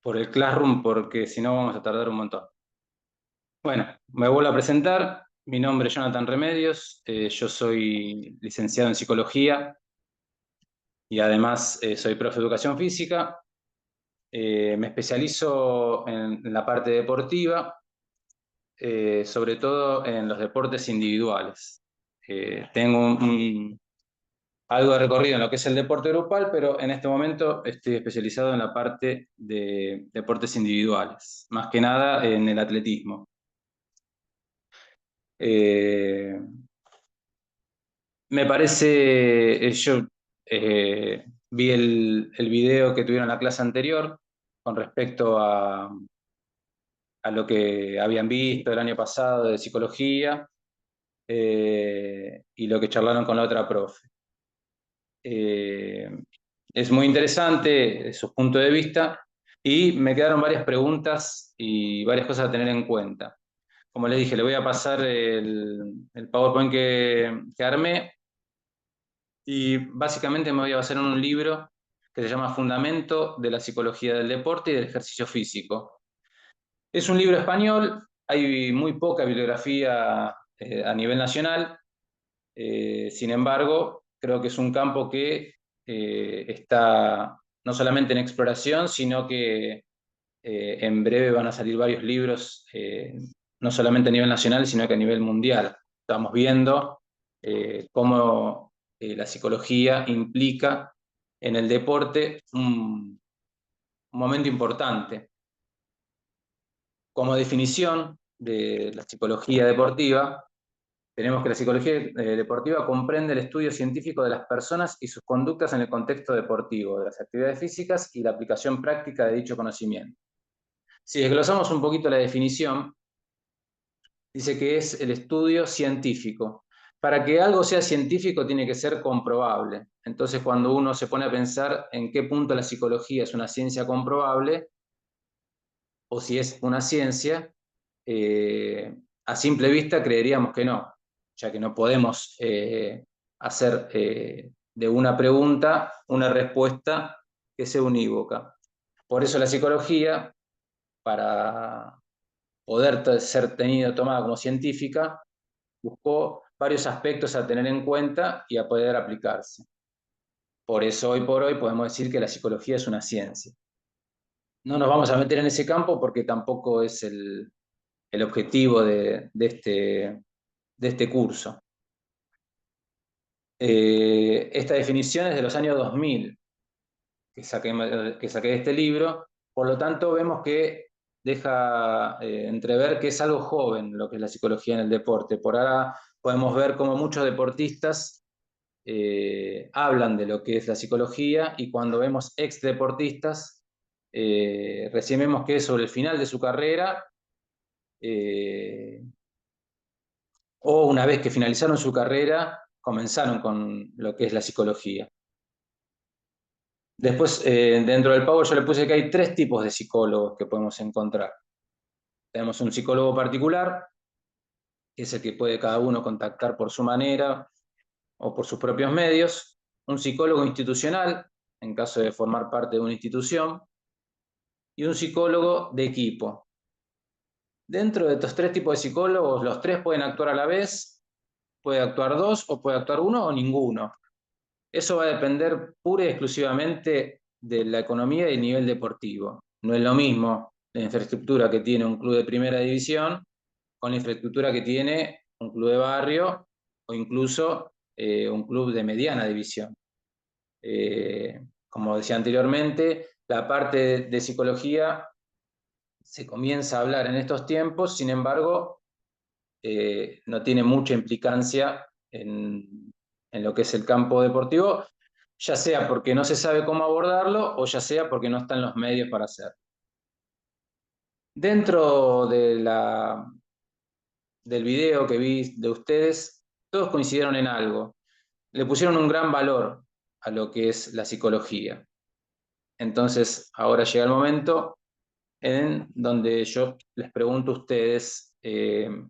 por el Classroom porque si no vamos a tardar un montón. Bueno, me vuelvo a presentar. Mi nombre es Jonathan Remedios. Yo soy licenciado en psicología y además soy profe de educación física. Me especializo en la parte deportiva, sobre todo en los deportes individuales. Tengo algo de recorrido en lo que es el deporte grupal, pero en este momento estoy especializado en la parte de deportes individuales, más que nada en el atletismo. Eh, Me parece, yo vi el video que tuvieron en la clase anterior con respecto a lo que habían visto el año pasado de psicología y lo que charlaron con la otra profe. Eh, es muy interesante su punto de vista y me quedaron varias preguntas y varias cosas a tener en cuenta. Como les dije, le voy a pasar el PowerPoint que armé. Y básicamente me voy a basar en un libro que se llama Fundamento de la Psicología del Deporte y del Ejercicio Físico. Es un libro español, hay muy poca bibliografía a nivel nacional, sin embargo, creo que es un campo que está no solamente en exploración, sino que en breve van a salir varios libros, no solamente a nivel nacional, sino que a nivel mundial. Estamos viendo cómo la psicología implica en el deporte un momento importante. Como definición de la psicología deportiva, tenemos que la psicología deportiva comprende el estudio científico de las personas y sus conductas en el contexto deportivo, de las actividades físicas y la aplicación práctica de dicho conocimiento. Si desglosamos un poquito la definición, dice que es el estudio científico. Para que algo sea científico tiene que ser comprobable. Entonces, cuando uno se pone a pensar en qué punto la psicología es una ciencia comprobable o si es una ciencia, a simple vista creeríamos que no, ya que no podemos hacer de una pregunta una respuesta que sea unívoca. Por eso la psicología, para poder ser tomada como científica, buscó varios aspectos a tener en cuenta y a poder aplicarse. Por eso hoy por hoy podemos decir que la psicología es una ciencia. No nos vamos a meter en ese campo porque tampoco es el objetivo de este curso. Esta definición es de los años 2000 que saqué de este libro, por lo tanto vemos que deja entrever que es algo joven lo que es la psicología en el deporte. Por ahora podemos ver cómo muchos deportistas hablan de lo que es la psicología y cuando vemos ex deportistas, recién vemos que es sobre el final de su carrera o una vez que finalizaron su carrera, comenzaron con lo que es la psicología. Después, dentro del Power, yo le puse que hay tres tipos de psicólogos que podemos encontrar. Tenemos un psicólogo particular, que es el que puede cada uno contactar por su manera o por sus propios medios. Un psicólogo institucional, en caso de formar parte de una institución. Y un psicólogo de equipo. Dentro de estos tres tipos de psicólogos, los tres pueden actuar a la vez, puede actuar dos o puede actuar uno o ninguno. Eso va a depender pura y exclusivamente de la economía y el nivel deportivo. No es lo mismo la infraestructura que tiene un club de primera división con la infraestructura que tiene un club de barrio o incluso un club de mediana división. Como decía anteriormente, la parte de psicología se comienza a hablar en estos tiempos, sin embargo, no tiene mucha implicancia en lo que es el campo deportivo, ya sea porque no se sabe cómo abordarlo o ya sea porque no están los medios para hacerlo. Dentro del video que vi de ustedes, todos coincidieron en algo. Le pusieron un gran valor a lo que es la psicología. Entonces, ahora llega el momento en donde yo les pregunto a ustedes, en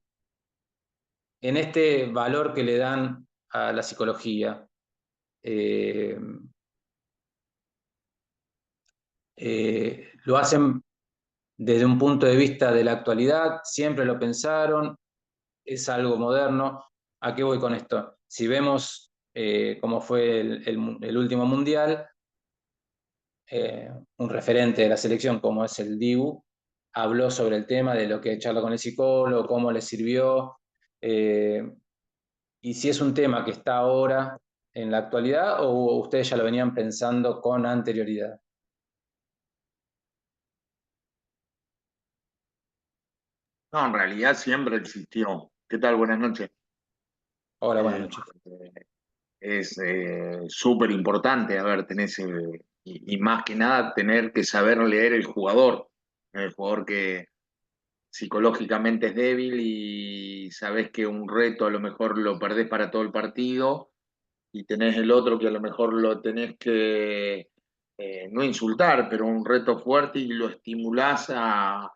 este valor que le dan a la psicología, eh, lo hacen desde un punto de vista de la actualidad, siempre lo pensaron, es algo moderno. ¿A qué voy con esto? Si vemos cómo fue el último mundial, un referente de la selección como es el Dibu, habló sobre el tema de lo que charla con el psicólogo, cómo le sirvió, y si es un tema que está ahora en la actualidad o ustedes ya lo venían pensando con anterioridad. No, en realidad siempre existió. ¿Qué tal? Buenas noches. Ahora, buenas Eh, noches. es súper importante, a ver, tenés, y más que nada, tener que saber leer el jugador que psicológicamente es débil y sabés que un reto a lo mejor lo perdés para todo el partido y tenés el otro que a lo mejor lo tenés que, no insultar, pero un reto fuerte y lo estimulás a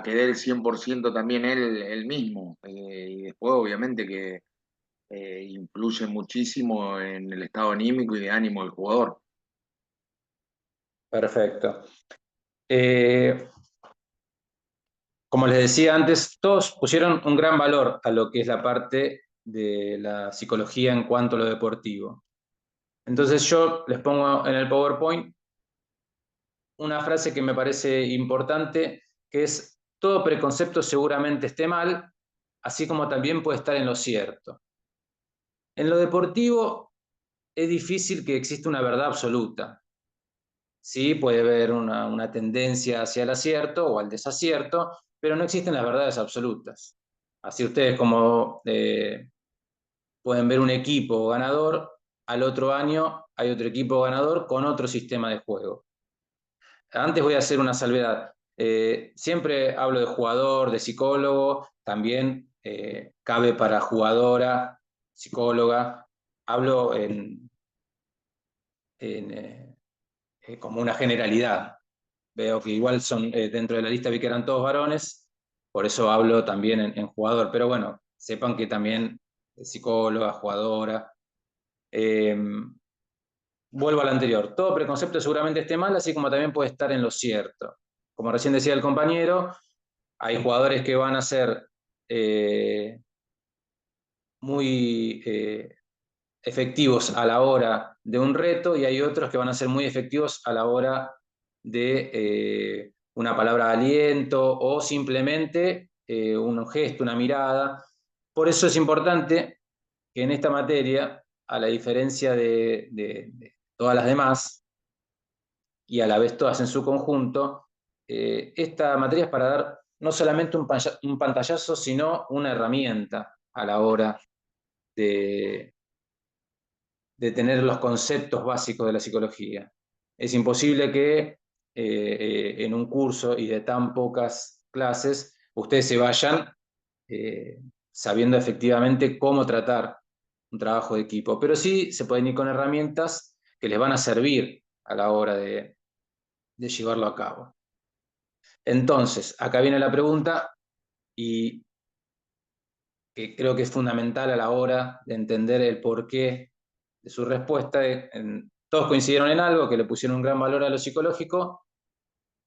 que dé el 100% también él mismo. Y después, obviamente, que influye muchísimo en el estado anímico y de ánimo del jugador. Perfecto. Como les decía antes, todos pusieron un gran valor a lo que es la parte de la psicología en cuanto a lo deportivo. Entonces yo les pongo en el PowerPoint una frase que me parece importante, que es, todo preconcepto seguramente esté mal, así como también puede estar en lo cierto. En lo deportivo es difícil que exista una verdad absoluta. Sí, puede haber una tendencia hacia el acierto o al desacierto, pero no existen las verdades absolutas. Así ustedes como pueden ver un equipo ganador, al otro año hay otro equipo ganador con otro sistema de juego. Antes voy a hacer una salvedad. Siempre hablo de jugador, de psicólogo, también cabe para jugadora, psicóloga. Hablo como una generalidad. Veo que igual son, dentro de la lista vi que eran todos varones, por eso hablo también en jugador. Pero bueno, sepan que también psicóloga, jugadora. Eh, Vuelvo al anterior. Todo preconcepto seguramente esté mal, así como también puede estar en lo cierto. Como recién decía el compañero, hay jugadores que van a ser eh, muy efectivos a la hora de un reto y hay otros que van a ser muy efectivos a la hora de una palabra de aliento o simplemente un gesto, una mirada. Por eso es importante que en esta materia, a la diferencia de todas las demás, y a la vez todas en su conjunto, esta materia es para dar no solamente un pantallazo, sino una herramienta a la hora de, de tener los conceptos básicos de la psicología. Es imposible que en un curso y de tan pocas clases ustedes se vayan eh, sabiendo efectivamente cómo tratar un trabajo de equipo, pero sí se pueden ir con herramientas que les van a servir a la hora de llevarlo a cabo. Entonces, acá viene la pregunta y que creo que es fundamental a la hora de entender el porqué de su respuesta. Todos coincidieron en algo, que le pusieron un gran valor a lo psicológico.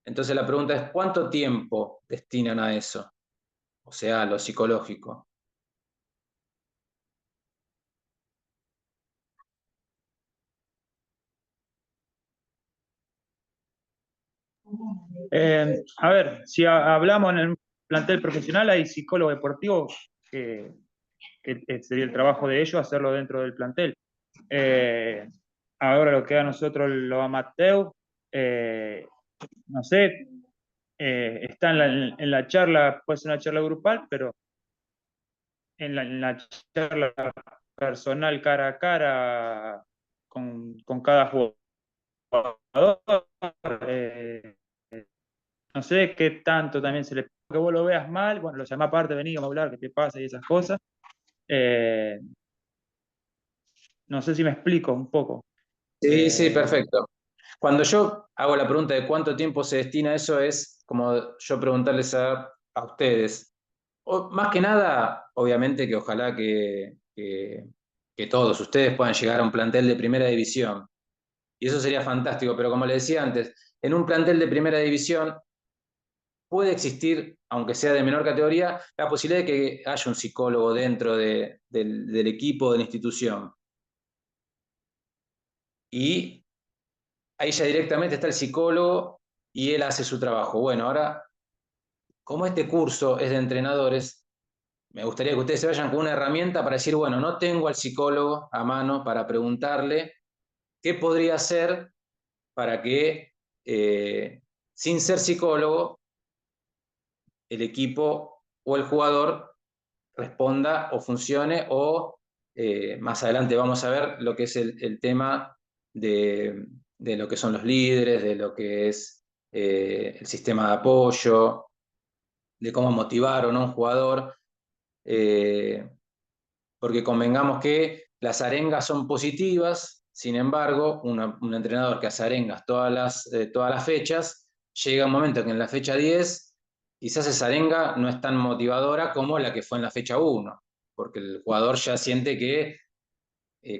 Entonces la pregunta es, ¿cuánto tiempo destinan a eso? O sea, a lo psicológico. A ver, si hablamos en el plantel profesional, hay psicólogo deportivo que sería el trabajo de ellos hacerlo dentro del plantel. Eh, Ahora lo que a nosotros lo amateur, no sé, está en la charla, puede ser una charla grupal, pero en la charla personal cara a cara con cada jugador, eh, no sé qué tanto también se le... Que vos lo veas mal, bueno, lo llama aparte, vení, vamos a hablar, qué te pasa y esas cosas. Eh, no sé si me explico un poco. Sí, sí, Eh, perfecto. Cuando yo hago la pregunta de cuánto tiempo se destina a eso, es como yo preguntarles a ustedes. Más que nada, obviamente que ojalá que todos ustedes puedan llegar a un plantel de primera división. Y eso sería fantástico, pero como le decía antes, en un plantel de primera división puede existir, aunque sea de menor categoría, la posibilidad de que haya un psicólogo dentro del equipo de la institución. Y ahí ya directamente está el psicólogo y él hace su trabajo. Bueno, ahora, como este curso es de entrenadores, me gustaría que ustedes se vayan con una herramienta para decir, bueno, no tengo al psicólogo a mano para preguntarle qué podría hacer para que, sin ser psicólogo, el equipo o el jugador responda o funcione, o más adelante vamos a ver lo que es el tema de lo que son los líderes, de lo que es el sistema de apoyo, de cómo motivar o no a un jugador, porque convengamos que las arengas son positivas, sin embargo, un entrenador que hace arengas todas las fechas, llega un momento que en la fecha 10 quizás esa arenga no es tan motivadora como la que fue en la fecha 1, porque el jugador ya siente que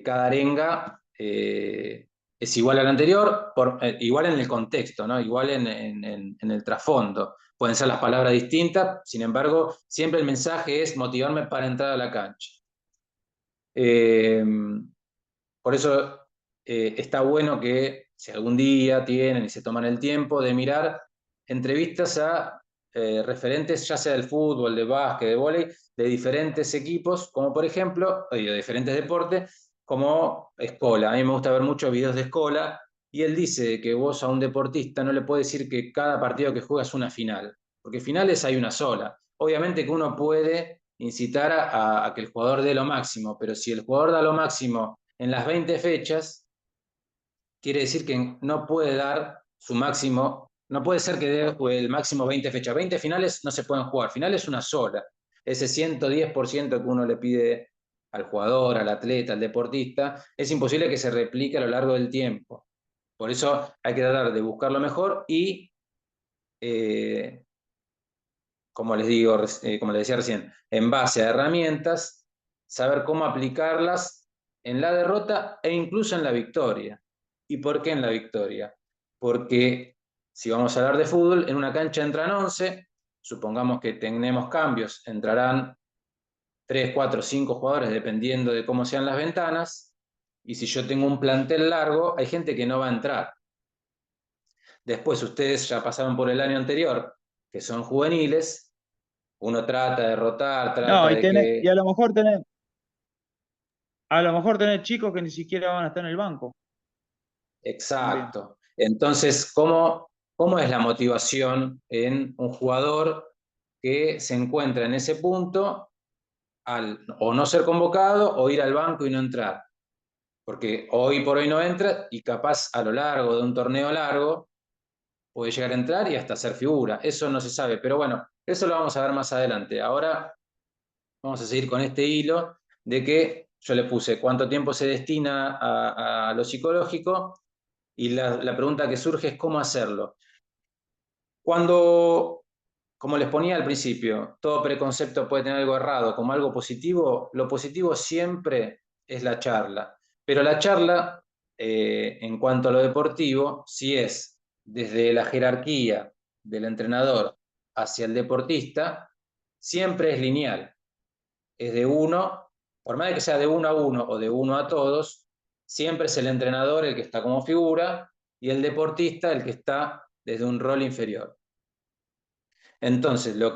cada arenga es igual a la anterior, igual en el contexto, ¿no? Igual en el trasfondo. Pueden ser las palabras distintas, sin embargo, siempre el mensaje es motivarme para entrar a la cancha. Por eso está bueno que si algún día tienen y se toman el tiempo de mirar entrevistas a referentes, ya sea del fútbol, de básquet, de vóley, de diferentes equipos, como por ejemplo, de diferentes deportes, como Escola. A mí me gusta ver muchos videos de Escola y él dice que vos a un deportista no le puedes decir que cada partido que juega es una final, porque finales hay una sola. Obviamente que uno puede incitar a que el jugador dé lo máximo, pero si el jugador da lo máximo en las 20 fechas, quiere decir que no puede dar su máximo, no puede ser que dé el máximo 20 fechas. 20 finales no se pueden jugar, finales una sola. Ese 110% que uno le pide al jugador, al atleta, al deportista, es imposible que se replique a lo largo del tiempo. Por eso hay que tratar de buscar lo mejor y como les digo, como les decía recién, en base a herramientas, saber cómo aplicarlas en la derrota e incluso en la victoria. ¿Y por qué en la victoria? Porque si vamos a hablar de fútbol, en una cancha entran 11, supongamos que tenemos cambios, entrarán 3, 4, 5 jugadores dependiendo de cómo sean las ventanas, y si yo tengo un plantel largo, hay gente que no va a entrar. Después ustedes ya pasaron por el año anterior, que son juveniles, uno trata de rotar, trata No, de y que... a lo mejor tenés chicos que ni siquiera van a estar en el banco también. Exacto. Entonces, ¿cómo es la motivación en un jugador que se encuentra en ese punto al o no ser convocado o ir al banco y no entrar? Porque hoy por hoy no entra y capaz a lo largo de un torneo largo puede llegar a entrar y hasta ser figura. Eso no se sabe, pero bueno, eso lo vamos a ver más adelante. Ahora vamos a seguir con este hilo de que yo le puse cuánto tiempo se destina a lo psicológico y la pregunta que surge es cómo hacerlo. Cuando, como les ponía al principio, todo preconcepto puede tener algo errado como algo positivo, lo positivo siempre es la charla. Pero la charla, en cuanto a lo deportivo, si es desde la jerarquía del entrenador hacia el deportista, siempre es lineal. Es de uno, por más de que sea de uno a uno o de uno a todos, siempre es el entrenador el que está como figura y el deportista el que está desde un rol inferior. Entonces, lo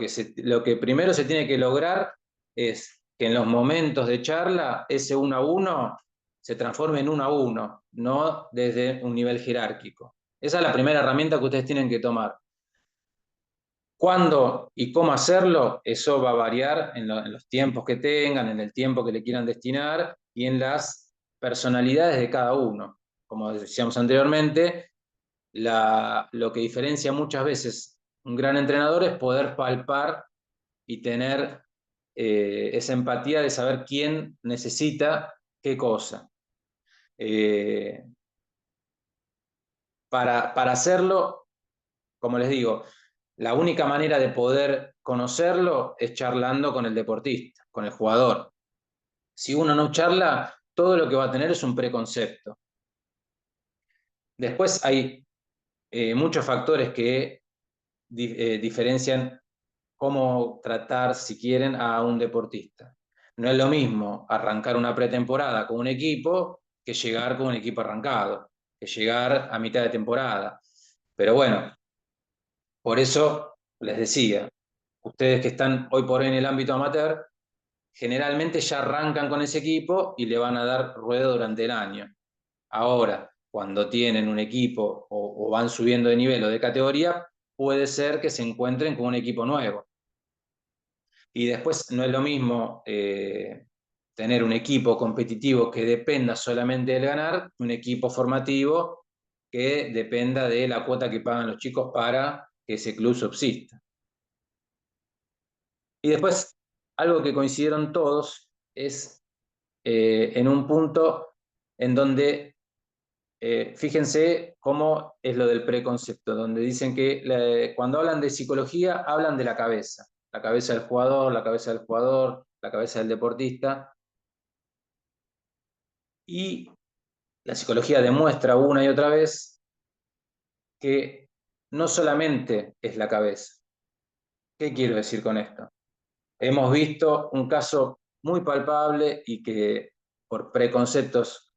que primero se tiene que lograr es que en los momentos de charla ese uno a uno se transforme en uno a uno, no desde un nivel jerárquico. Esa es la primera herramienta que ustedes tienen que tomar. ¿Cuándo y cómo hacerlo? Eso va a variar en los tiempos que tengan, en el tiempo que le quieran destinar y en las personalidades de cada uno. Como decíamos anteriormente, lo que diferencia muchas veces un gran entrenador es poder palpar y tener esa empatía de saber quién necesita qué cosa. Eh, para hacerlo, como les digo, la única manera de poder conocerlo es charlando con el deportista, con el jugador. Si uno no charla, todo lo que va a tener es un preconcepto. Después hay muchos factores que diferencian cómo tratar, si quieren, a un deportista. No es lo mismo arrancar una pretemporada con un equipo que llegar con un equipo arrancado, que llegar a mitad de temporada. Pero bueno, por eso les decía, ustedes que están hoy por hoy en el ámbito amateur, generalmente ya arrancan con ese equipo y le van a dar ruedo durante el año. Ahora, cuando tienen un equipo o van subiendo de nivel o de categoría, puede ser que se encuentren con un equipo nuevo. Y después no es lo mismo tener un equipo competitivo que dependa solamente del ganar, un equipo formativo que dependa de la cuota que pagan los chicos para que ese club subsista. Y después, algo que coincidieron todos es en un punto en donde, fíjense cómo es lo del preconcepto, donde dicen que cuando hablan de psicología, hablan de la cabeza del jugador, la cabeza del jugador, la cabeza del deportista, y la psicología demuestra una y otra vez que no solamente es la cabeza. ¿Qué quiero decir con esto? Hemos visto un caso muy palpable y que por preconceptos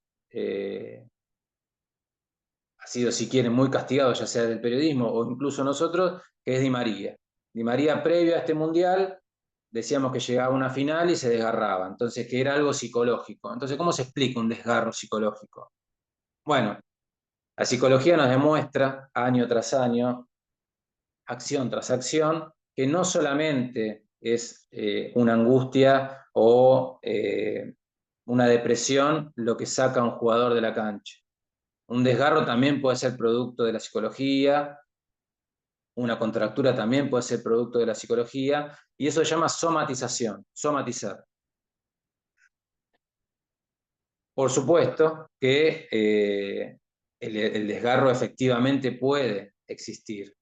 ha sido, si quieren, muy castigado, ya sea del periodismo o incluso nosotros, que es Di María. Di María, previo a este mundial, decíamos que llegaba a una final y se desgarraba, entonces que era algo psicológico. Entonces, ¿cómo se explica un desgarro psicológico? Bueno, la psicología nos demuestra año tras año, acción tras acción, que no solamente es una angustia o una depresión lo que saca a un jugador de la cancha. Un desgarro también puede ser producto de la psicología, una contractura también puede ser producto de la psicología, y eso se llama somatización, somatizar. Por supuesto que el desgarro efectivamente puede existir.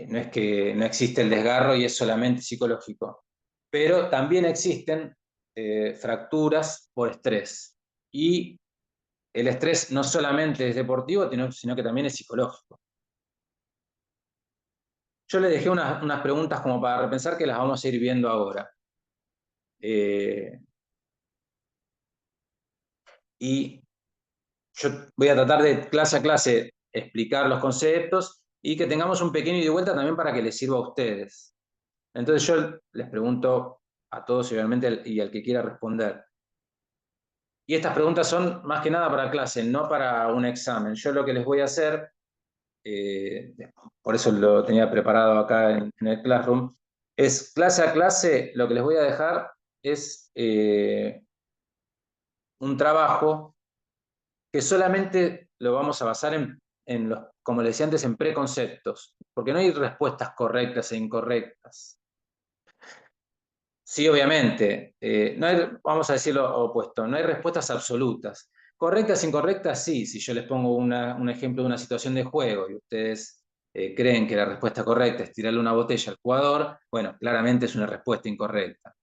No es que no existe el desgarro y es solamente psicológico, pero también existen fracturas por estrés. Y el estrés no solamente es deportivo, sino que también es psicológico. Yo le dejé unas preguntas como para repensar que las vamos a ir viendo ahora. Y yo voy a tratar de clase a clase explicar los conceptos y que tengamos un pequeño ida y vuelta también para que les sirva a ustedes. Entonces yo les pregunto a todos y obviamente y al que quiera responder. Y estas preguntas son más que nada para clase, no para un examen. Yo lo que les voy a hacer, por eso lo tenía preparado acá en el Classroom, es clase a clase, lo que les voy a dejar es un trabajo que solamente lo vamos a basar en los, como les decía antes, en preconceptos, porque no hay respuestas correctas e incorrectas. Sí, obviamente, no hay, vamos a decir lo opuesto, no hay respuestas absolutas. Correctas e incorrectas, sí, si yo les pongo un ejemplo de una situación de juego y ustedes creen que la respuesta correcta es tirarle una botella al jugador, bueno, claramente es una respuesta incorrecta.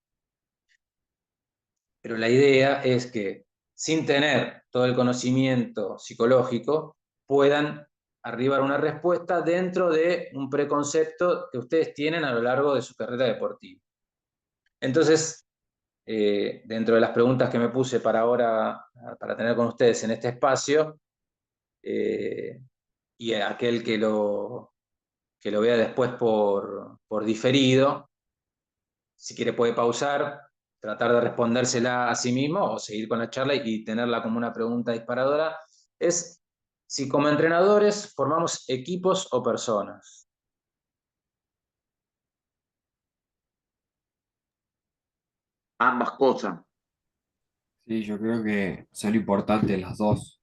Pero la idea es que sin tener todo el conocimiento psicológico, puedan arribar a una respuesta dentro de un preconcepto que ustedes tienen a lo largo de su carrera deportiva. Entonces, dentro de las preguntas que me puse para ahora, para tener con ustedes en este espacio, y aquel que lo vea después por diferido, si quiere puede pausar, tratar de respondérsela a sí mismo o seguir con la charla y tenerla como una pregunta disparadora, es si como entrenadores formamos equipos o personas. Ambas cosas. Sí, yo creo que son importantes las dos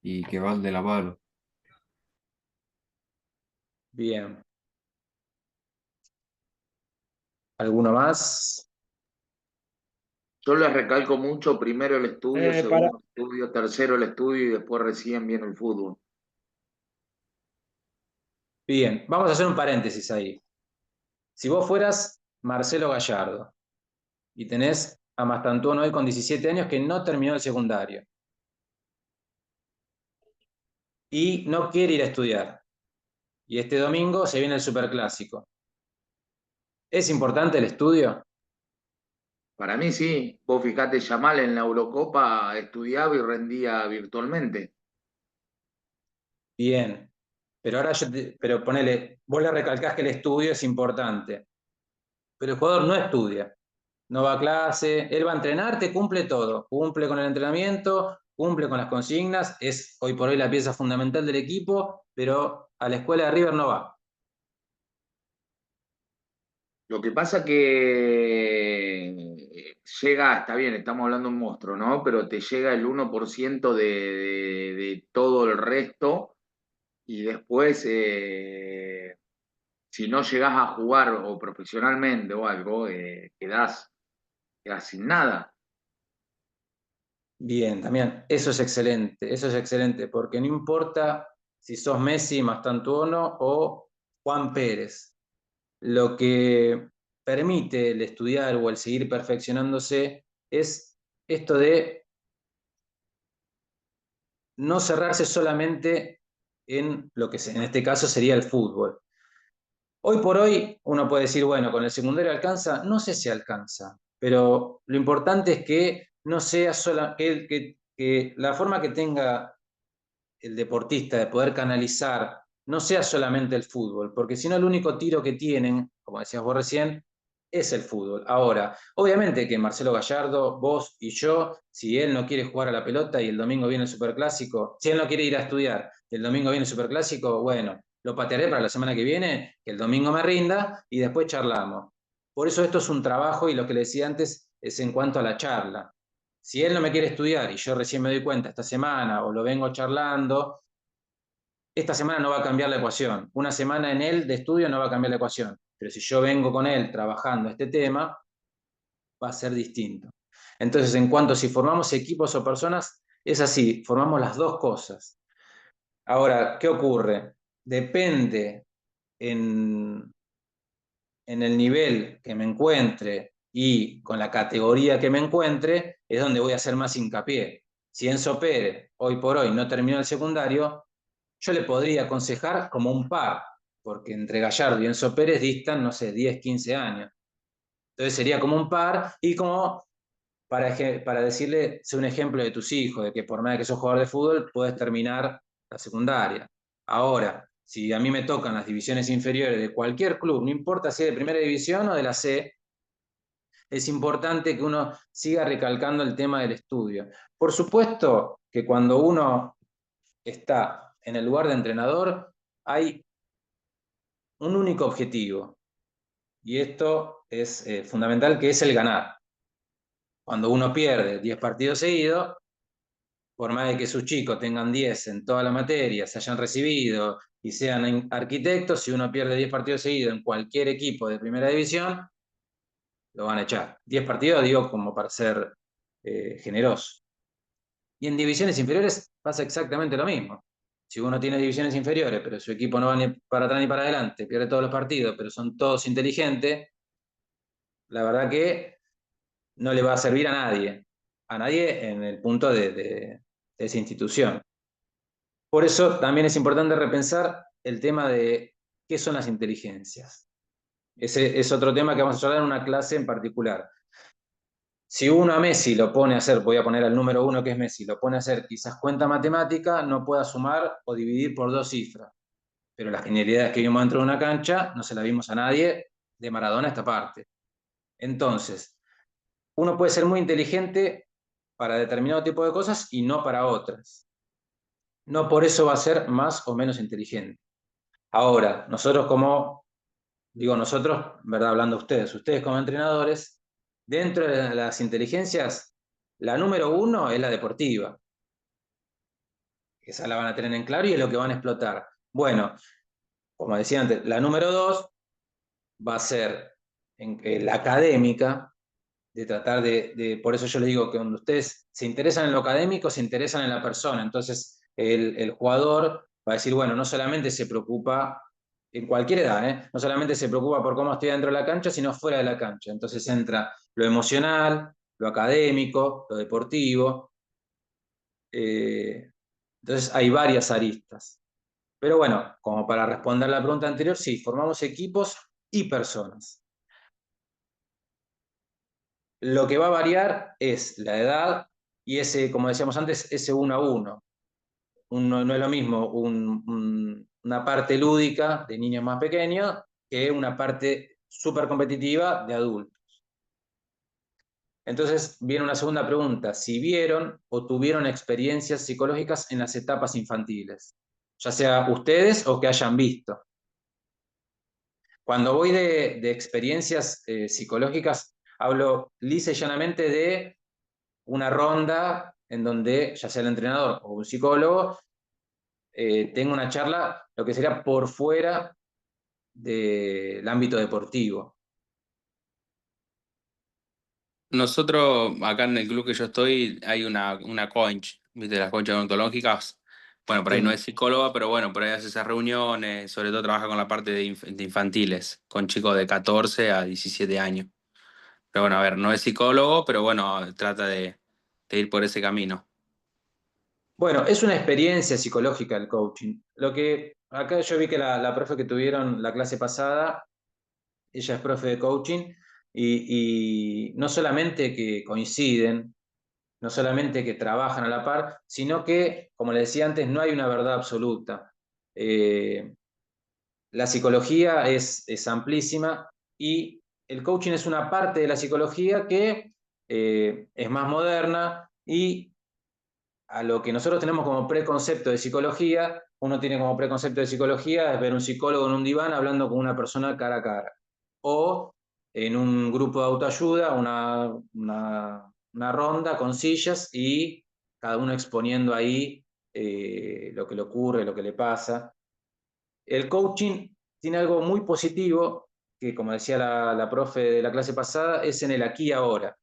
y que van de la mano. Bien. ¿Alguno más? Yo les recalco mucho, primero el estudio, Para, segundo el estudio, tercero el estudio y después recién viene el fútbol. Bien, vamos a hacer un paréntesis ahí. Si vos fueras Marcelo Gallardo y tenés a Mastantuono hoy con 17 años que no terminó el secundario, y no quiere ir a estudiar. Y este domingo se viene el Superclásico. ¿Es importante el estudio? Para mí sí, vos fijate, Yamal en la Eurocopa estudiaba y rendía virtualmente. Bien. Pero ahora pero ponele, vos le recalcás que el estudio es importante. Pero el jugador no estudia. No va a clase, él va a entrenar, te cumple todo. Cumple con el entrenamiento, cumple con las consignas, es hoy por hoy la pieza fundamental del equipo, pero a la escuela de River no va. Lo que pasa que llega, está bien, estamos hablando de un monstruo, ¿no? Pero te llega el 1% de todo el resto y después, si no llegás a jugar o profesionalmente o algo, quedás sin nada. Bien, también, eso es excelente, porque no importa si sos Messi, Mastantuono o Juan Pérez. Lo que permite el estudiar o el seguir perfeccionándose es esto de no cerrarse solamente en lo que en este caso sería el fútbol. Hoy por hoy uno puede decir, bueno, con el secundario alcanza, no sé si alcanza, pero lo importante es que no sea sola, que la forma que tenga el deportista de poder canalizar no sea solamente el fútbol, porque si no el único tiro que tienen, como decías vos recién, es el fútbol. Ahora, obviamente que Marcelo Gallardo, vos y yo, si él no quiere jugar a la pelota y el domingo viene el Superclásico, si él no quiere ir a estudiar y el domingo viene el Superclásico, bueno, lo patearé para la semana que viene, que el domingo me rinda y después charlamos. Por eso esto es un trabajo y lo que le decía antes es en cuanto a la charla. Si él no me quiere estudiar y yo recién me doy cuenta esta semana o lo vengo charlando, esta semana no va a cambiar la ecuación. Una semana en él de estudio no va a cambiar la ecuación. Pero si yo vengo con él trabajando este tema, va a ser distinto. Entonces, en cuanto a si formamos equipos o personas, es así, formamos las dos cosas. Ahora, ¿qué ocurre? Depende en el nivel que me encuentre y con la categoría que me encuentre, es donde voy a hacer más hincapié. Si Enzo Pérez, hoy por hoy, no terminó el secundario, yo le podría aconsejar como un par, porque entre Gallardo y Enzo Pérez distan, no sé, 10, 15 años. Entonces sería como un par y como para decirle, sé un ejemplo de tus hijos, de que por más que sos jugador de fútbol, puedes terminar la secundaria. Ahora, si a mí me tocan las divisiones inferiores de cualquier club, no importa si es de primera división o de la C, es importante que uno siga recalcando el tema del estudio. Por supuesto que cuando uno está en el lugar de entrenador, hay un único objetivo, y esto es fundamental, que es el ganar. Cuando uno pierde 10 partidos seguidos, por más de que sus chicos tengan 10 en toda la materia, se hayan recibido y sean arquitectos, si uno pierde 10 partidos seguidos en cualquier equipo de primera división, lo van a echar. 10 partidos, digo, como para ser generoso. Y en divisiones inferiores pasa exactamente lo mismo. Si uno tiene divisiones inferiores, pero su equipo no va ni para atrás ni para adelante, pierde todos los partidos, pero son todos inteligentes, la verdad que no le va a servir a nadie en el punto de esa institución. Por eso también es importante repensar el tema de qué son las inteligencias. Ese es otro tema que vamos a hablar en una clase en particular. Si uno a Messi lo pone a hacer, voy a poner al número uno que es Messi, lo pone a hacer quizás cuenta matemática, no pueda sumar o dividir por dos cifras. Pero las genialidades que vimos dentro de una cancha no se las vimos a nadie de Maradona a esta parte. Entonces, uno puede ser muy inteligente para determinado tipo de cosas y no para otras. No por eso va a ser más o menos inteligente. Ahora, nosotros como, digo nosotros, ¿verdad? Hablando ustedes como entrenadores, dentro de las inteligencias, la número uno es la deportiva. Esa la van a tener en claro y es lo que van a explotar. Bueno, como decía antes, la número dos va a ser la académica, de tratar por eso yo les digo que cuando ustedes se interesan en lo académico, se interesan en la persona. Entonces, el jugador va a decir, bueno, no solamente se preocupa, en cualquier edad, no solamente se preocupa por cómo estoy dentro de la cancha, sino fuera de la cancha. Entonces entra lo emocional, lo académico, lo deportivo, Entonces hay varias aristas. Pero bueno, como para responder la pregunta anterior, sí, formamos equipos y personas. Lo que va a variar es la edad y ese, como decíamos antes, ese 1 a 1. No es lo mismo una parte lúdica de niños más pequeños que una parte súper competitiva de adultos. Entonces viene una segunda pregunta, si vieron o tuvieron experiencias psicológicas en las etapas infantiles, ya sea ustedes o que hayan visto. Cuando voy de experiencias psicológicas, hablo lisa y llanamente de una ronda en donde ya sea el entrenador o un psicólogo tenga una charla, lo que sería por fuera del ámbito deportivo. Nosotros, acá en el club que yo estoy, hay una coach, ¿viste? Las coaches odontológicas. Bueno, por ahí no Sí. es psicóloga, pero bueno, por ahí hace esas reuniones, sobre todo trabaja con la parte de infantiles, con chicos de 14 a 17 años. Pero bueno, a ver, no es psicólogo, pero bueno, trata de ir por ese camino. Bueno, es una experiencia psicológica el coaching. Lo que acá yo vi que la profe que tuvieron la clase pasada, ella es profe de coaching y no solamente que coinciden, no solamente que trabajan a la par, sino que, como le decía antes, no hay una verdad absoluta. Eh, la psicología es amplísima y el coaching es una parte de la psicología que es más moderna y a lo que nosotros tenemos como preconcepto de psicología, uno tiene como preconcepto de psicología es ver un psicólogo en un diván hablando con una persona cara a cara. O en un grupo de autoayuda, una ronda con sillas y cada uno exponiendo ahí lo que le ocurre, lo que le pasa. El coaching tiene algo muy positivo, que como decía la profe de la clase pasada, es en el aquí y ahora.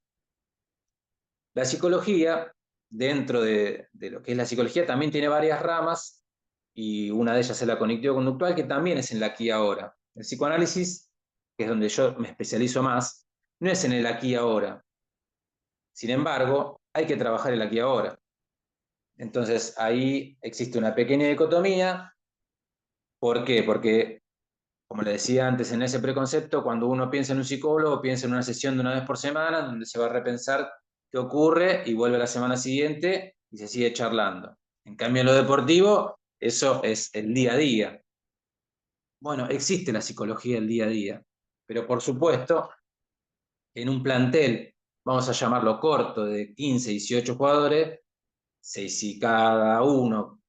La psicología, dentro de lo que es la psicología, también tiene varias ramas y una de ellas es la cognitivo-conductual, que también es en el aquí y ahora. El psicoanálisis, que es donde yo me especializo más, no es en el aquí y ahora. Sin embargo, hay que trabajar el aquí y ahora. Entonces, ahí existe una pequeña dicotomía. ¿Por qué? Porque, como le decía antes, en ese preconcepto, cuando uno piensa en un psicólogo, piensa en una sesión de una vez por semana, donde se va a repensar qué ocurre y vuelve la semana siguiente y se sigue charlando. En cambio, en lo deportivo, eso es el día a día. Bueno, existe la psicología del día a día, pero por supuesto, en un plantel, vamos a llamarlo corto, de 15, 18 jugadores, si cada uno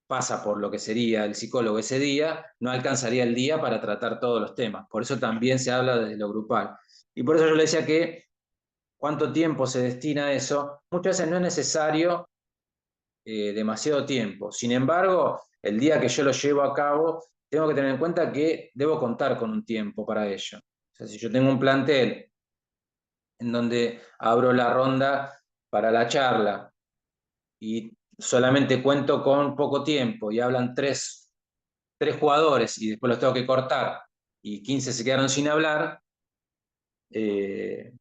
pasa por lo que sería el psicólogo ese día, no alcanzaría el día para tratar todos los temas. Por eso también se habla desde lo grupal. Y por eso yo le decía que cuánto tiempo se destina a eso, muchas veces no es necesario demasiado tiempo. Sin embargo, el día que yo lo llevo a cabo, tengo que tener en cuenta que debo contar con un tiempo para ello. O sea, si yo tengo un plantel en donde abro la ronda para la charla y solamente cuento con poco tiempo y hablan tres jugadores y después los tengo que cortar y 15 se quedaron sin hablar, eh,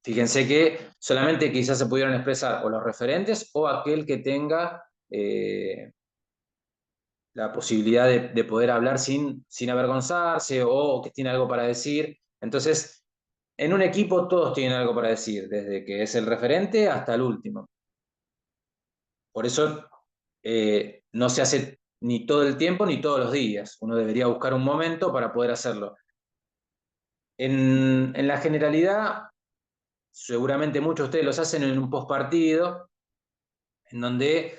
fíjense que solamente quizás se pudieron expresar o los referentes o aquel que tenga la posibilidad de poder hablar sin avergonzarse o que tiene algo para decir. Entonces, en un equipo todos tienen algo para decir, desde que es el referente hasta el último. Por eso no se hace ni todo el tiempo ni todos los días. Uno debería buscar un momento para poder hacerlo. En la generalidad, seguramente muchos de ustedes los hacen en un postpartido, en donde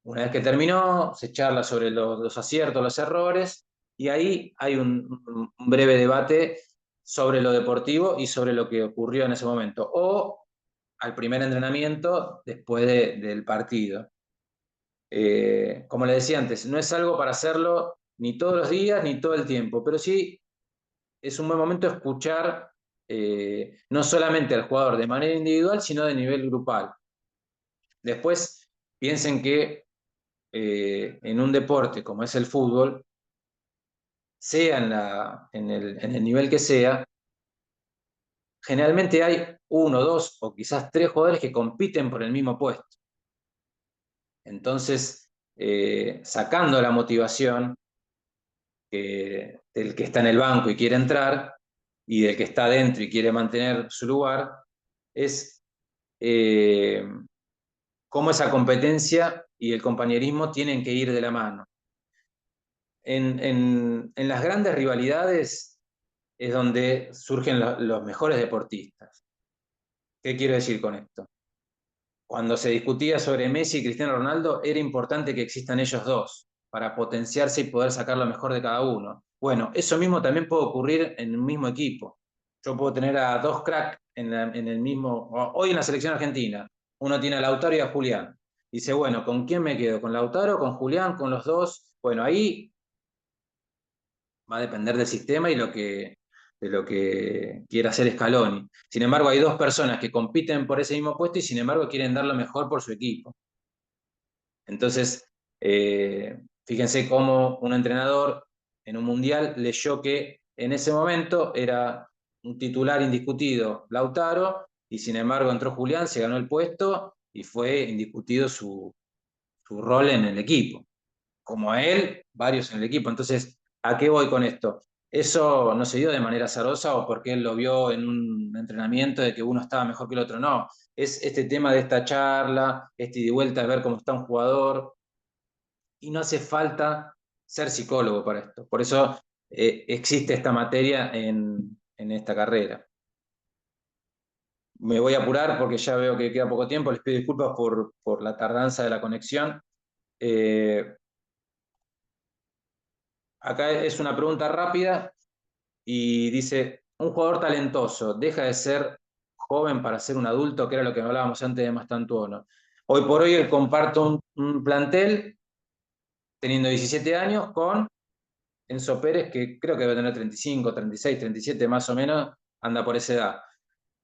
una vez que terminó, se charla sobre los aciertos, los errores, y ahí hay un breve debate sobre lo deportivo y sobre lo que ocurrió en ese momento, o al primer entrenamiento después del partido. Como le decía antes, no es algo para hacerlo ni todos los días ni todo el tiempo, pero sí es un buen momento escuchar no solamente al jugador de manera individual, sino de nivel grupal. Después, piensen que en un deporte como es el fútbol, sea en el nivel que sea, generalmente hay uno, dos o quizás tres jugadores que compiten por el mismo puesto. Entonces, sacando la motivación del que está en el banco y quiere entrar, y del que está adentro y quiere mantener su lugar, es cómo esa competencia y el compañerismo tienen que ir de la mano. En las grandes rivalidades es donde surgen los mejores deportistas. ¿Qué quiero decir con esto? Cuando se discutía sobre Messi y Cristiano Ronaldo, era importante que existan ellos dos para potenciarse y poder sacar lo mejor de cada uno. Bueno, eso mismo también puede ocurrir en un mismo equipo. Yo puedo tener a dos cracks en el mismo... Hoy en la selección argentina, uno tiene a Lautaro y a Julián. Dice, bueno, ¿con quién me quedo? ¿Con Lautaro, con Julián, con los dos? Bueno, ahí va a depender del sistema y de lo que quiera hacer Scaloni. Sin embargo, hay dos personas que compiten por ese mismo puesto y sin embargo quieren dar lo mejor por su equipo. Entonces, fíjense cómo un entrenador en un mundial leyó que en ese momento era un titular indiscutido Lautaro y sin embargo entró Julián, se ganó el puesto y fue indiscutido su rol en el equipo. Como a él, varios en el equipo. Entonces, ¿a qué voy con esto? Eso no se dio de manera azarosa o porque él lo vio en un entrenamiento de que uno estaba mejor que el otro. No, es este tema de esta charla, este ida y vuelta de ver cómo está un jugador. Y no hace falta ser psicólogo para esto. Por eso existe esta materia en esta carrera. Me voy a apurar porque ya veo que queda poco tiempo. Les pido disculpas por la tardanza de la conexión. Acá es una pregunta rápida y dice, ¿un jugador talentoso deja de ser joven para ser un adulto? Que era lo que hablábamos antes de Mastantuono. Hoy por hoy comparto un plantel teniendo 17 años con Enzo Pérez, que creo que debe tener 35, 36, 37 más o menos, anda por esa edad.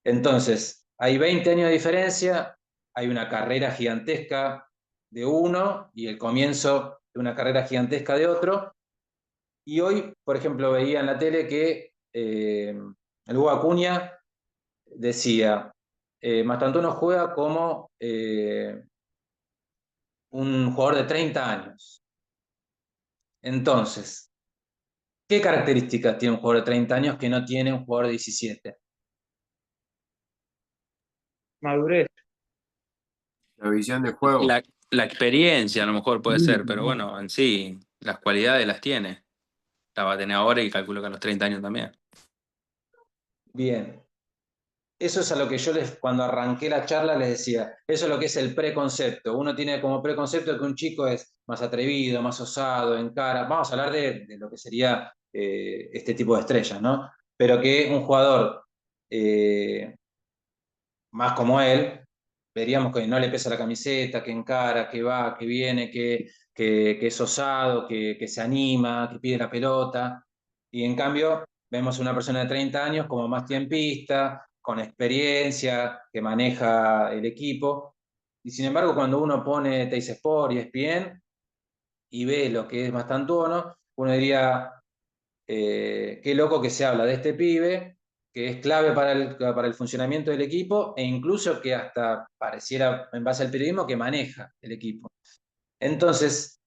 Entonces, hay 20 años de diferencia, hay una carrera gigantesca de uno y el comienzo de una carrera gigantesca de otro. Y hoy, por ejemplo, veía en la tele que el Hugo Acuña decía, Mastantuono juega como un jugador de 30 años. Entonces, ¿qué características tiene un jugador de 30 años que no tiene un jugador de 17? Madurez. La visión de juego. La experiencia a lo mejor puede ser, pero bueno, en sí, las cualidades las tiene. La va a tener ahora y calculo que a los 30 años también. Bien. Eso es a lo que yo cuando arranqué la charla les decía, eso es lo que es el preconcepto. Uno tiene como preconcepto que un chico es más atrevido, más osado, encara. Vamos a hablar de lo que sería este tipo de estrellas, ¿no? Pero que un jugador más como él, veríamos que no le pesa la camiseta, que encara, que va, que viene, que es osado, que se anima, que pide la pelota. Y en cambio, vemos una persona de 30 años como más tiempista, con experiencia, que maneja el equipo. Y sin embargo, cuando uno pone Teis Sport y ESPN y ve lo que es Mastantuono, uno diría, qué loco que se habla de este pibe, que es clave para el funcionamiento del equipo, e incluso que hasta pareciera, en base al periodismo, que maneja el equipo. Entonces,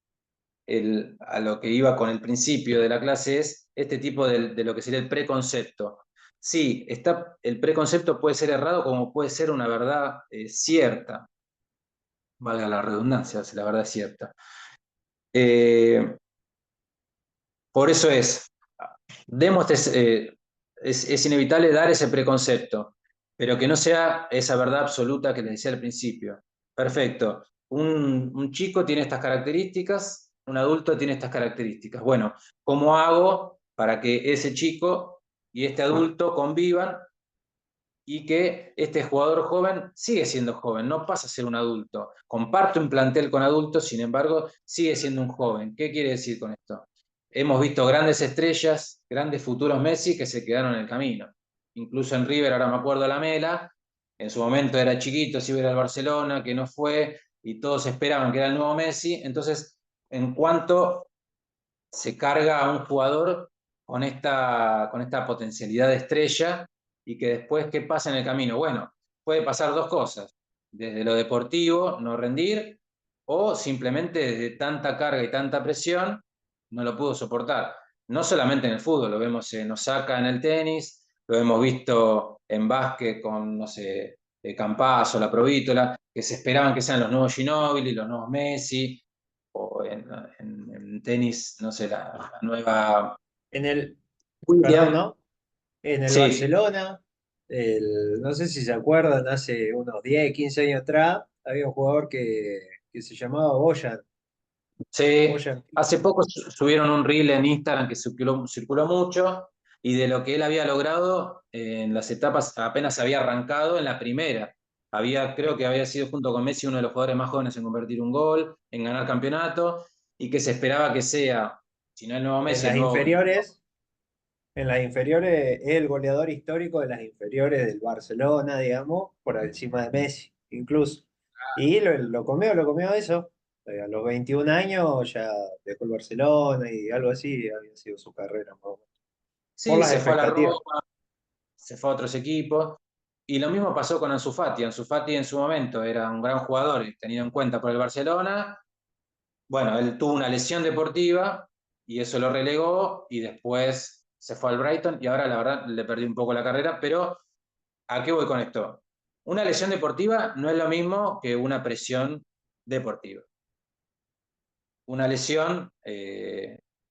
a lo que iba con el principio de la clase es este tipo de lo que sería el preconcepto. Sí, el preconcepto puede ser errado como puede ser una verdad cierta, valga la redundancia, si la verdad es cierta. Por eso es inevitable dar ese preconcepto, pero que no sea esa verdad absoluta que les decía al principio. Perfecto, un chico tiene estas características, un adulto tiene estas características. Bueno, ¿cómo hago para que ese chico y este adulto convivan y que este jugador joven sigue siendo joven, no pasa a ser un adulto? Comparte un plantel con adultos, sin embargo, sigue siendo un joven. ¿Qué quiere decir con esto? Hemos visto grandes estrellas, grandes futuros Messi que se quedaron en el camino. Incluso en River, ahora me acuerdo Lamela, en su momento era chiquito, se iba a ir al Barcelona, que no fue, y todos esperaban que era el nuevo Messi. Entonces, en cuanto se carga a un jugador con esta potencialidad de estrella y que después, ¿qué pasa en el camino? Bueno, puede pasar dos cosas. Desde lo deportivo, no rendir, o simplemente de tanta carga y tanta presión no lo pudo soportar. No solamente en el fútbol, lo vemos en Osaka en el tenis, lo hemos visto en básquet con, no sé, Campazzo, la Provítola, que se esperaban que sean los nuevos Ginóbili, los nuevos Messi, o en tenis, no sé, la nueva En el, perdón, William. ¿no? En el Sí, Barcelona, no sé si se acuerdan, hace unos 10, 15 años atrás, había un jugador que se llamaba Boyan. sí. Boyan. Hace poco subieron un reel en Instagram que circuló mucho y de lo que él había logrado en las etapas, apenas había arrancado en la primera. Creo que había sido junto con Messi uno de los jugadores más jóvenes en convertir un gol, en ganar campeonato y que se esperaba que sea, si no el nuevo En Messi, el las nuevo. inferiores, en las inferiores, es el goleador histórico de las inferiores del Barcelona, digamos, por encima de Messi, incluso. Y lo comió eso. A los 21 años ya dejó el Barcelona y algo así había sido su carrera, más o menos. Por Sí, las se fue a la expectativas. Roma, se fue a otros equipos. Y lo mismo pasó con Ansu Fati. Ansu Fati en su momento era un gran jugador tenido en cuenta por el Barcelona. Bueno, él tuvo una lesión deportiva y eso lo relegó y después se fue al Brighton y ahora la verdad le perdí un poco la carrera, pero ¿a qué voy con esto? Una lesión deportiva no es lo mismo que una presión deportiva. Una lesión,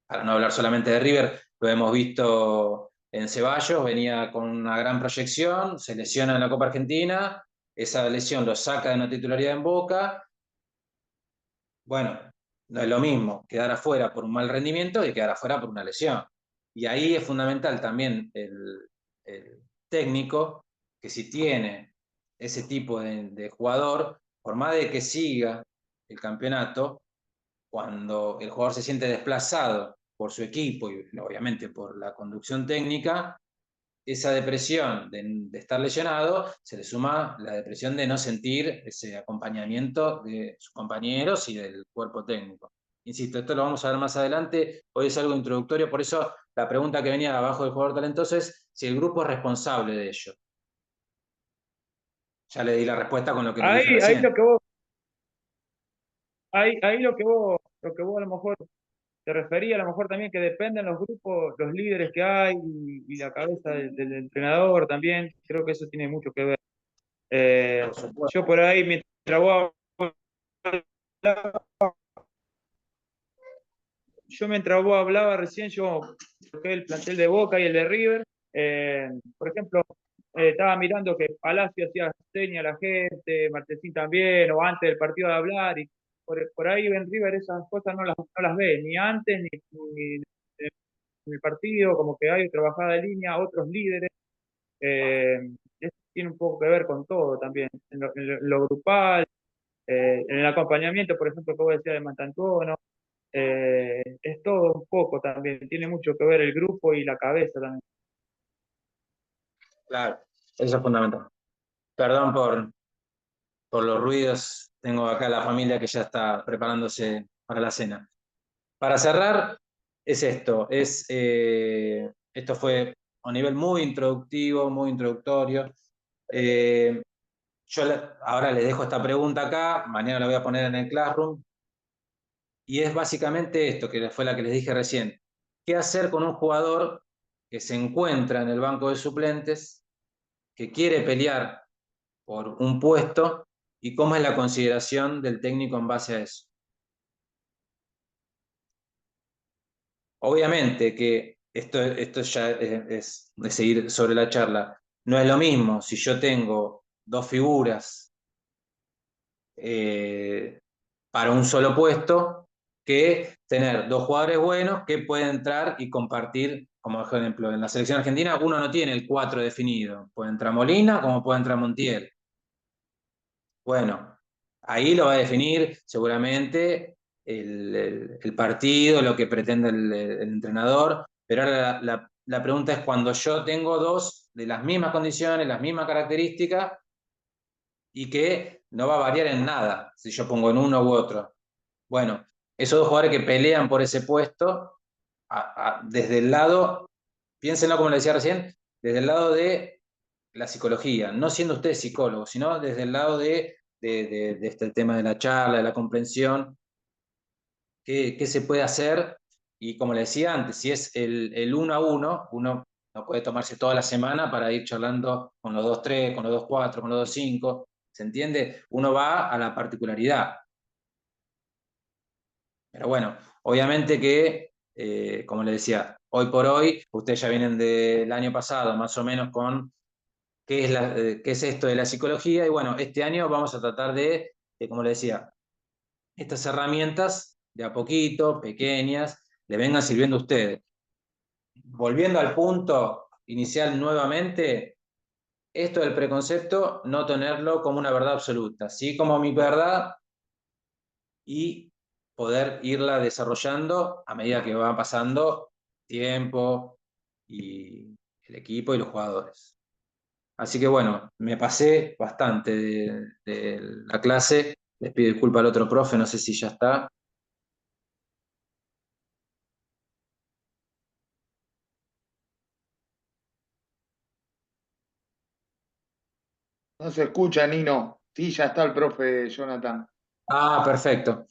para no hablar solamente de River, lo hemos visto en Ceballos, venía con una gran proyección, se lesiona en la Copa Argentina, esa lesión lo saca de una titularidad en Boca. Bueno, no es lo mismo quedar afuera por un mal rendimiento que quedar afuera por una lesión. Y ahí es fundamental también el técnico, que si tiene ese tipo de jugador, por más de que siga el campeonato, cuando el jugador se siente desplazado por su equipo y obviamente por la conducción técnica, esa depresión de estar lesionado, se le suma la depresión de no sentir ese acompañamiento de sus compañeros y del cuerpo técnico. Insisto, esto lo vamos a ver más adelante, hoy es algo introductorio, por eso la pregunta que venía abajo del jugador talentoso es si el grupo es responsable de ello. Ya le di la respuesta con lo que le dije Ahí recién. lo que vos, ahí lo que vos a lo mejor te refería, a lo mejor también que dependen los grupos, los líderes que hay y la cabeza del entrenador también, creo que eso tiene mucho que ver. Por supuesto. Yo por ahí, mientras vos hablabas recién, yo toqué el plantel de Boca y el de River. Por ejemplo, estaba mirando que Palacio hacía seña a la gente, Martesín también, o antes del partido de hablar, y por ahí en River esas cosas no las ve, ni antes ni en el partido, como que hay otra bajada de línea, otros líderes. Eh, Eso tiene un poco que ver con todo también, en lo grupal, en el acompañamiento, por ejemplo, que vos decías de Mantantuono. Es todo un poco también, tiene mucho que ver el grupo y la cabeza también. Claro, eso es fundamental. Perdón por los ruidos, tengo acá la familia que ya está preparándose para la cena. Para cerrar, es esto, esto fue a nivel muy introductivo, muy introductorio. Yo ahora les dejo esta pregunta acá, mañana la voy a poner en el Classroom, y es básicamente esto, que fue la que les dije recién. ¿Qué hacer con un jugador que se encuentra en el banco de suplentes, que quiere pelear por un puesto, y cómo es la consideración del técnico en base a eso? Obviamente que esto ya es de seguir sobre la charla. No es lo mismo si yo tengo dos figuras para un solo puesto que tener dos jugadores buenos que pueden entrar y compartir, como por ejemplo en la selección argentina, uno no tiene el 4 definido. Puede entrar Molina como puede entrar Montiel. Bueno, ahí lo va a definir seguramente el partido, lo que pretende el entrenador, pero ahora la pregunta es cuando yo tengo dos de las mismas condiciones, las mismas características, y que no va a variar en nada si yo pongo en uno u otro. Bueno, esos dos jugadores que pelean por ese puesto, desde el lado, piénsenlo como le decía recién, desde el lado de la psicología, no siendo ustedes psicólogos, sino desde el lado de de este tema de la charla, de la comprensión, qué se puede hacer. Y como le decía antes, si es el 1 a 1, uno no puede tomarse toda la semana para ir charlando con los 2-3, con los 2-4, con los 2-5. ¿Se entiende? Uno va a la particularidad. Pero bueno, obviamente que, como le decía, hoy por hoy, ustedes ya vienen del año pasado más o menos con qué es esto de la psicología. Y bueno, este año vamos a tratar como le decía, estas herramientas de a poquito, pequeñas, le vengan sirviendo a ustedes. Volviendo al punto inicial nuevamente, esto del preconcepto, no tenerlo como una verdad absoluta, sí como mi verdad, y poder irla desarrollando a medida que va pasando tiempo y el equipo y los jugadores. Así que bueno, me pasé bastante de la clase. Les pido disculpas al otro profe, no sé si ya está. No se escucha, Nino. Sí, ya está el profe Jonathan. Ah, perfecto.